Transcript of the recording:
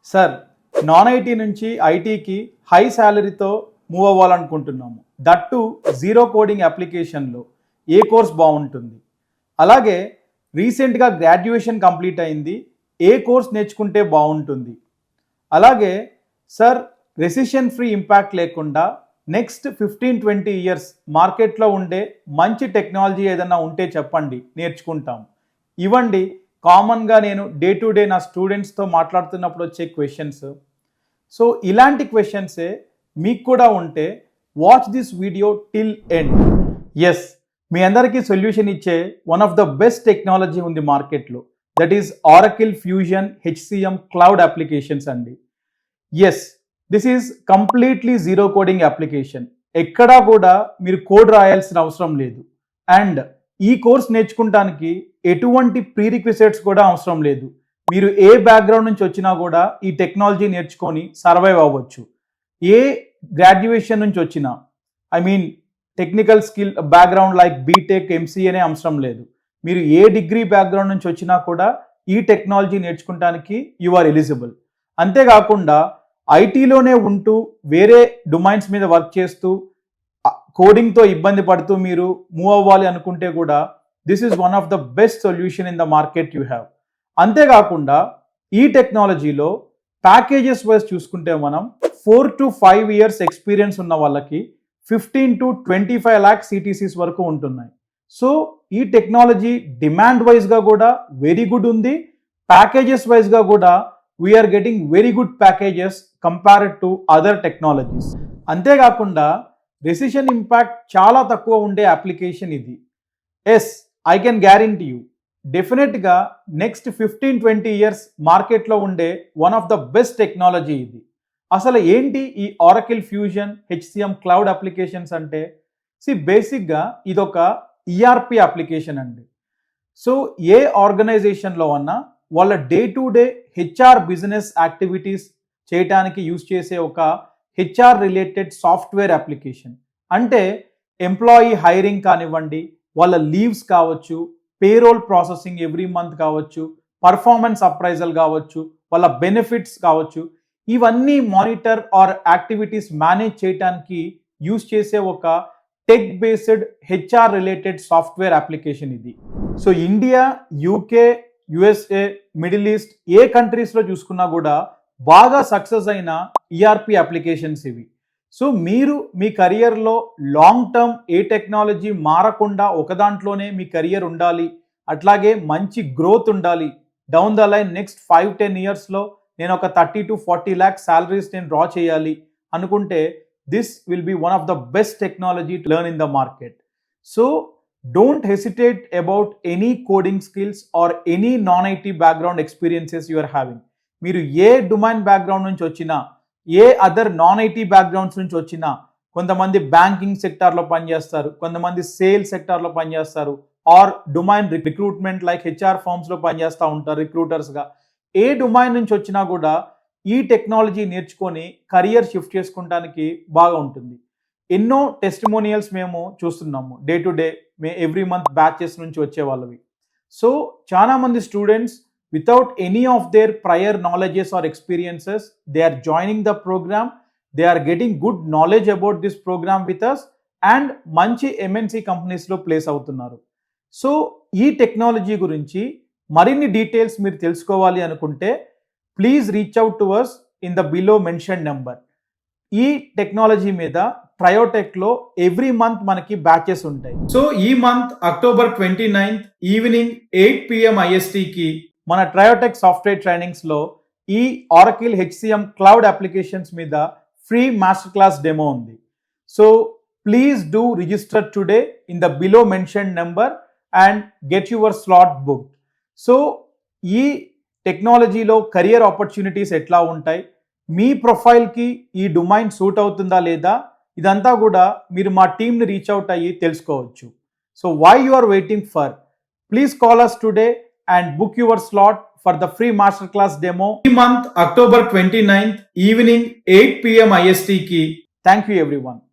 Sir, non IT నుంచి ఐటీకి high శాలరీతో మూవ్ అవ్వాలనుకుంటున్నాము. దట్టు జీరో కోడింగ్ అప్లికేషన్లో ఏ కోర్స్ బాగుంటుంది? అలాగే రీసెంట్గా గ్రాడ్యుయేషన్ కంప్లీట్ అయింది, ఏ కోర్స్ నేర్చుకుంటే బాగుంటుంది? అలాగే సార్, రెసిషన్ ఫ్రీ ఇంపాక్ట్ లేకుండా నెక్స్ట్ 15-20 ఇయర్స్ మార్కెట్లో ఉండే మంచి టెక్నాలజీ ఏదైనా ఉంటే చెప్పండి, నేర్చుకుంటాం. ఇవ్వండి కామన్గా నేను డే టు డే నా స్టూడెంట్స్తో మాట్లాడుతున్నప్పుడు వచ్చే క్వశ్చన్స్. సో ఇలాంటి క్వశ్చన్సే మీకు కూడా ఉంటే watch this video till end. Yes, మీ అందరికీ సొల్యూషన్ ఇచ్చే one of the best technology ఉంది మార్కెట్లో. That is Oracle Fusion HCM Cloud applications అండి. Yes, this is completely zero coding application. ఎక్కడా కూడా మీరు కోడ్ రాయాల్సిన అవసరం లేదు. అండ్ ఈ కోర్స్ నేర్చుకుంటానికి ఎటువంటి ప్రీరిక్విజిట్స్ కూడా అవసరం లేదు. మీరు ఏ బ్యాక్గ్రౌండ్ నుంచి వచ్చినా కూడా ఈ టెక్నాలజీ నేర్చుకొని సర్వైవ్ అవ్వచ్చు. ఏ గ్రాడ్యుయేషన్ నుంచి వచ్చినా, I mean technical skill background like BTech, ఎంసీఏనే అవసరం లేదు. మీరు ఏ డిగ్రీ బ్యాక్గ్రౌండ్ నుంచి వచ్చినా కూడా ఈ టెక్నాలజీ నేర్చుకుంటానికి యు ఆర్ ఎలిజిబుల్. అంతేకాకుండా ఐటీలోనే ఉంటూ వేరే డొమైన్స్ మీద వర్క్ చేస్తూ కోడింగ్తో ఇబ్బంది పడుతూ మీరు మూవ్ అవ్వాలి అనుకుంటే కూడా this is one of the best solution in the market you have. అంతేకాకుండా ఈ టెక్నాలజీలో ప్యాకేజెస్ వైజ్ చూసుకుంటే మనం 4 to 5 ఇయర్స్ ఎక్స్పీరియన్స్ ఉన్న వాళ్ళకి 15 to 25 lakh CTCs వరకు ఉంటున్నాయి. సో ఈ టెక్నాలజీ డిమాండ్ వైజ్గా కూడా వెరీ గుడ్ ఉంది. ప్యాకేజెస్ వైజ్గా కూడా we're getting very good packages compared to other technologies. అంతేకాకుండా రెసిషన్ ఇంపాక్ట్ చాలా తక్కువ ఉండే అప్లికేషన్ ఇది. Yes, I can guarantee you డెఫినెట్గా నెక్స్ట్ 15-20 ఇయర్స్ మార్కెట్లో ఉండే one of the best technology ఇది. అసలు ఏంటి ఈ Oracle Fusion HCM Cloud applications అంటే? బేసిక్గా ఇదొక ERP అప్లికేషన్ అండి. సో ఏ ఆర్గనైజేషన్లో అన్నా వాళ్ళ day to day HR business activities చేయడానికి యూజ్ చేసే ఒక హెచ్ఆర్ రిలేటెడ్ సాఫ్ట్వేర్ అప్లికేషన్. అంటే ఎంప్లాయీ హైరింగ్ కానివ్వండి, వాళ్ళ లీవ్స్ కావచ్చు, పేరోల్ ప్రాసెసింగ్ ఎవ్రీ మంత్ కావచ్చు, పర్ఫార్మెన్స్ అప్రైజల్ కావచ్చు, వాళ్ళ బెనిఫిట్స్ కావచ్చు, ఇవన్నీ మానిటర్ ఆర్ యాక్టివిటీస్ మేనేజ్ చేయడానికి యూజ్ చేసే ఒక tech based HR related software application ఇది. So India, UK, USA, Middle East ఏ కంట్రీస్లో చూసుకున్నా కూడా బాగా సక్సెస్ అయిన ఈఆర్పి అప్లికేషన్స్ ఇవి. సో మీరు మీ కెరియర్లో లాంగ్ టర్మ్ ఏ టెక్నాలజీ మారకుండా ఒక దాంట్లోనే మీ కెరియర్ ఉండాలి, అట్లాగే మంచి గ్రోత్ ఉండాలి, డౌన్ ద లైన్ నెక్స్ట్ 5-10 ఇయర్స్లో నేను ఒక 30 to 40 lakh శాలరీస్ నేను డ్రా చేయాలి అనుకుంటే this will be one of the best technology to learn in the market. So don't hesitate about any coding skills or any non IT background experiences you are having. మీరు ఏ domain background నుంచి వచ్చినా, ఏ other non IT backgrounds నుంచి వచ్చినా, కొంతమంది banking సెక్టార్లో పనిచేస్తారు, కొంతమంది సేల్ సెక్టార్లో పనిచేస్తారు, or domain recruitment like HR ఫార్మ్స్లో పనిచేస్తూ ఉంటారు రిక్రూటర్స్గా. ఏ డొమైన్ నుంచి వచ్చినా కూడా ఈ టెక్నాలజీ నేర్చుకొని కెరియర్ షిఫ్ట్ చేసుకోవడానికి బాగా ఉంటుంది. ఎన్నో టెస్టిమోనియల్స్ మేము చూస్తున్నాము day to day, every month batches నుంచి వచ్చే వాళ్ళవి. సో చాలామంది students without any of their prior knowledges or experiences, they are joining the program, they are getting good knowledge about this program with us, and మంచి MNC కంపెనీస్లో place అవుతున్నారు. So ఈ technology గురించి మరిన్ని డీటెయిల్స్ మీరు తెలుసుకోవాలి అనుకుంటే please reach out to us in the below mention number. ఈ టెక్నాలజీ మీద ట్రయోటెక్లో ఎవ్రీ మంత్ మనకి బ్యాచెస్ ఉంటాయి. సో ఈ month October 29th evening 8 PM ISTకి మన ట్రయోటెక్ సాఫ్ట్వేర్ ట్రైనింగ్స్లో ఈ Oracle HCM Cloud అప్లికేషన్స్ మీద ఫ్రీ మాస్టర్ క్లాస్ డెమో ఉంది. So please do register today in the below mention number and get your slot booked. So ఈ టెక్నాలజీలో career opportunities ఎట్లా ఉంటాయి, మీ ప్రొఫైల్కి ఈ డొమైన్ సూట్ అవుతుందా లేదా, ఇదంతా కూడా మీరు మా టీమ్ని రీచ్ అవుట్ అయ్యి తెలుసుకోవచ్చు. So why you are waiting for? Please call us today and book your slot for the free masterclass demo ఈ month October 29th evening 8 PM IST కి. Thank you everyone.